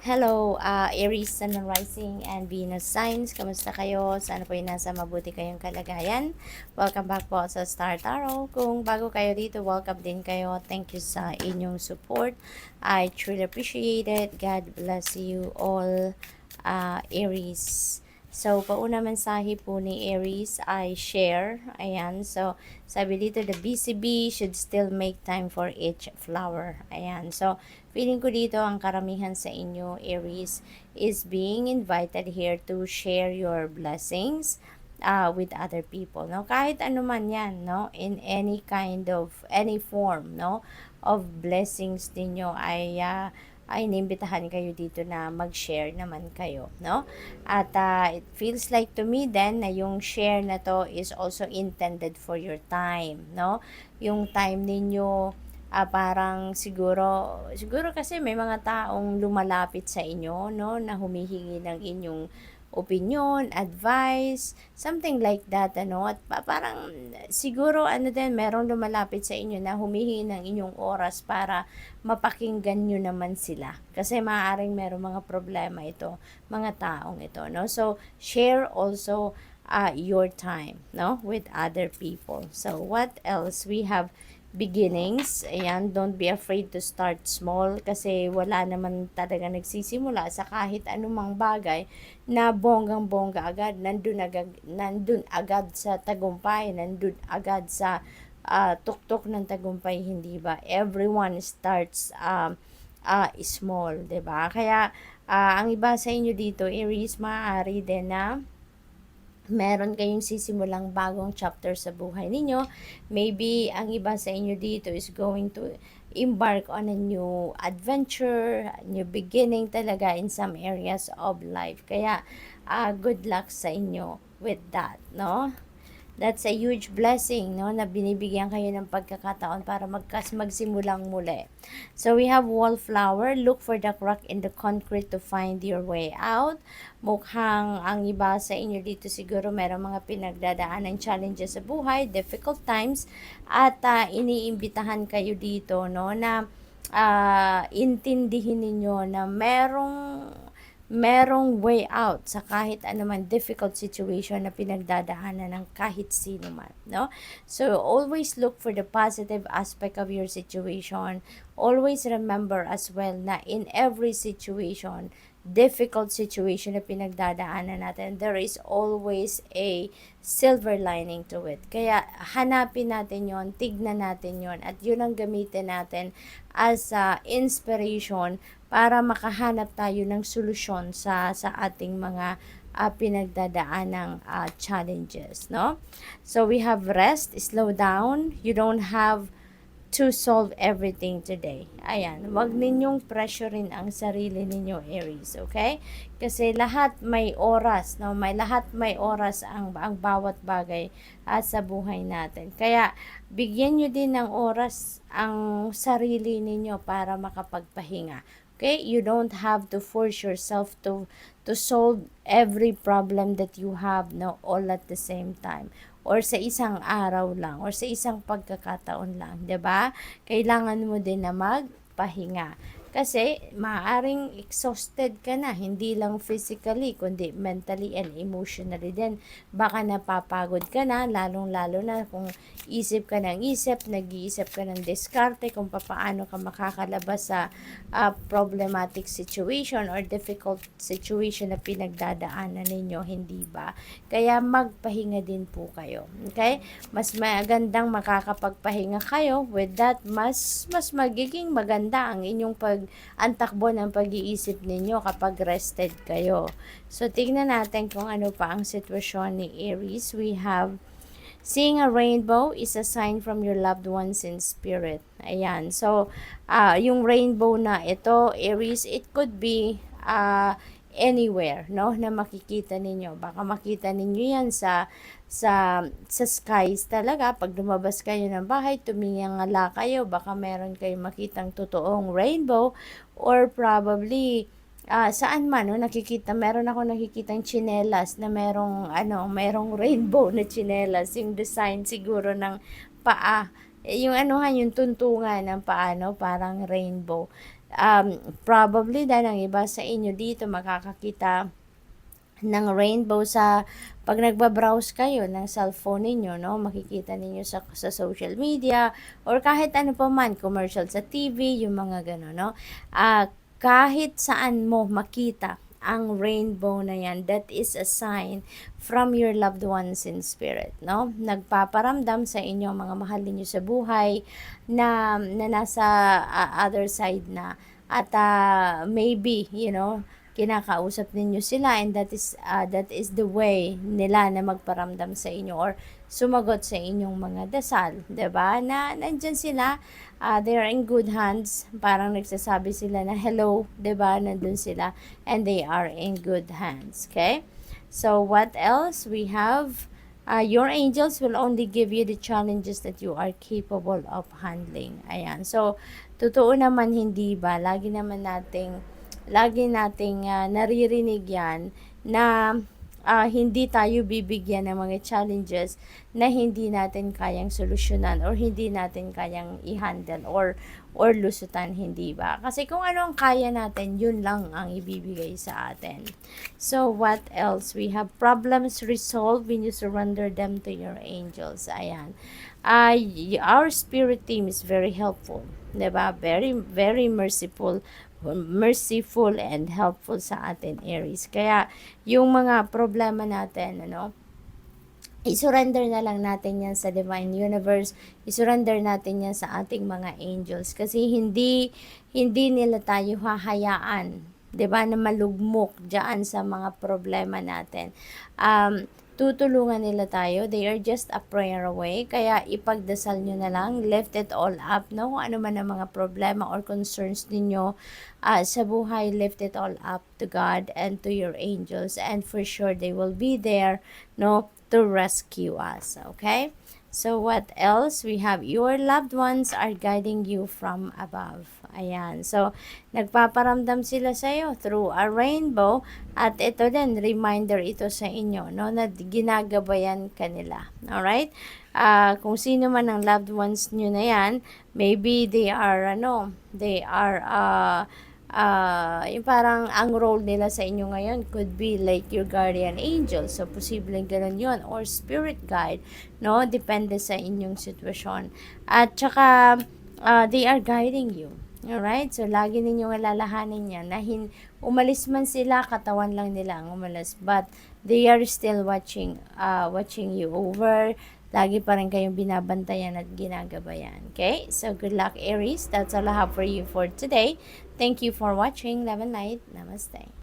Hello, Aries, Sun and Rising, and Venus Signs. Kamusta kayo? Sana po nasa mabuti kayong kalagayan. Welcome back po sa Star Tarot. Kung bago kayo dito, welcome din kayo. Thank you sa inyong support. I truly appreciate it. God bless you all, Aries. So, pauna mensahe po ni Aries ay share. Ayan. So, sabi dito, the busy bee should still make time for each flower. Ayan. So, feeling ko dito ang karamihan sa inyo, Aries, is being invited here to share your blessings with other people, no? Kahit ano man yan, no? In any kind of, any form, no? Of blessings ninyo ay inimbitahan kayo dito na mag-share naman kayo, no? At it feels like to me then na yung share na to is also intended for your time, no? Yung time ninyo, parang siguro kasi may mga taong lumalapit sa inyo, no, na humihingi ng inyong opinion, advice, something like that, ano, at parang siguro ano din, merong lumalapit sa inyo na humihingi ng inyong oras para mapakinggan nyo naman sila. Kasi maaaring merong mga problema ito, mga taong ito, no? So, share also your time, no, with other people. So, what else? We have beginnings. Ayan, don't be afraid to start small kasi wala naman talaga nagsisimula sa kahit anumang bagay na bonggang-bongga agad. Nandun agad sa tagumpay, nandun agad sa tuktok ng tagumpay, hindi ba? Everyone starts small, 'di ba? Kaya ang iba sa inyo dito, Aries, maaari din na meron kayong sisimulang bagong chapter sa buhay ninyo. Maybe ang iba sa inyo dito is going to embark on a new adventure, new beginning talaga in some areas of life. Kaya good luck sa inyo with that, no? That's a huge blessing, no, na binibigyan kayo ng pagkakataon para magsimulang muli. So we have wallflower. Look for the crack in the concrete to find your way out. Mukhang ang iba sa inyo dito siguro meron mga pinagdadaan ng challenges sa buhay, difficult times, at iniimbitahan kayo dito, no, na intindihin ninyo na merong way out sa kahit anumang difficult situation na pinagdadaanan ng kahit sino man, no? So, always look for the positive aspect of your situation. Always remember as well na in every situation, difficult situation na pinagdadaanan natin, there is always a silver lining to it. Kaya hanapin natin yon, tignan natin yon, at yun ang gamitin natin as inspiration para makahanap tayo ng solusyon sa ating mga pinagdadaanang challenges, no? So we have rest, slow down. You don't have to solve everything today. Ayan, wag ninyong pressurein ang sarili ninyo, Aries, okay? Kasi lahat may oras, no? Lahat may oras ang bawat bagay sa buhay natin. Kaya bigyan nyo din ng oras ang sarili ninyo para makapagpahinga. Okay? You don't have to force yourself to solve every problem that you have, no, all at the same time, or sa isang araw lang, or sa isang pagkakataon lang, 'di ba? Kailangan mo din na magpahinga. Kasi maaaring exhausted ka na, hindi lang physically, kundi mentally and emotionally din. Baka napapagod ka na, lalong-lalo na kung isip ka ng isip, nag-iisip ka ng diskarte kung paano ka makakalabas sa problematic situation or difficult situation na pinagdadaanan ninyo, hindi ba? Kaya magpahinga din po kayo. Okay? Mas magandang makakapagpahinga kayo. With that, mas magiging maganda ang inyong ang takbo ng pag-iisip ninyo kapag rested kayo. So, tignan natin kung ano pa ang sitwasyon ni Aries. We have seeing a rainbow is a sign from your loved ones in spirit. Ayan. So, yung rainbow na ito, Aries, it could be anywhere, no, na makikita ninyo. Baka makita ninyo yan sa skies talaga. Pag lumabas kayo ng bahay, tumingala kayo, baka meron kayong makitang totoong rainbow, or probably saan man, no, meron ako nakikitang tsinelas na merong rainbow na tsinelas, yung design siguro ng paa, yung yung tuntungan ng paa, no, parang rainbow. Probably dahil ang iba sa inyo dito makakakita ng rainbow sa pag nagba-browse kayo ng cellphone ninyo, no? Makikita ninyo sa social media or kahit ano pa man, commercial sa TV, yung mga gano'n, no? Kahit saan mo makita ang rainbow na yan, that is a sign from your loved ones in spirit, no? Nagpaparamdam sa inyo mga mahal ninyo sa buhay na nasa other side na at maybe, kinakausap ninyo sila, and that is the way nila na magparamdam sa inyo or sumagot sa inyong mga dasal, 'di ba? Na nandiyan sila, they are in good hands, parang nagsasabi sila na hello, 'di ba? Nandun sila and they are in good hands, okay? So what else we have? Your angels will only give you the challenges that you are capable of handling. Ayan. So, totoo naman, hindi ba? Lagi nating naririnig yan na hindi tayo bibigyan ng mga challenges na hindi natin kayang solusyonan or hindi natin kayang i-handle or lusutan, hindi ba? Kasi kung ano ang kaya natin, yun lang ang ibibigay sa atin. So, what else? We have problems resolved when you surrender them to your angels. Ayan. Our spirit team is very helpful. Diba? Very, very merciful and helpful sa atin, Aries. Kaya, yung mga problema natin, i-surrender na lang natin yan sa Divine Universe, i-surrender natin yan sa ating mga angels, kasi hindi nila tayo hahayaan, 'di ba, na malugmok diyan sa mga problema natin. Tutulungan nila tayo. They are just a prayer away. Kaya ipagdasal nyo na lang. Lift it all up, no? Kung ano man ang mga problema or concerns ninyo sa buhay, lift it all up to God and to your angels. And for sure, they will be there, no? To rescue us, okay? So, what else? We have your loved ones are guiding you from above. Ayan. So, nagpaparamdam sila sa iyo through a rainbow. At ito din, reminder ito sa inyo, no? Na ginagabayan kanila. Alright? Kung sino man ang loved ones nyo na yan, maybe they are, yung parang ang role nila sa inyo ngayon could be like your guardian angel. So, posibleng ganun yun. Or spirit guide, no? Depende sa inyong sitwasyon. At saka, they are guiding you. Alright? So, lagi ninyong alalahanin yan na umalis man sila, katawan lang nila ang umalis. But, they are still watching you over. Lagi pa rin kayong binabantayan at ginagabayan. Okay? So, good luck, Aries. That's all I have for you for today. Thank you for watching. Love and light. Namaste.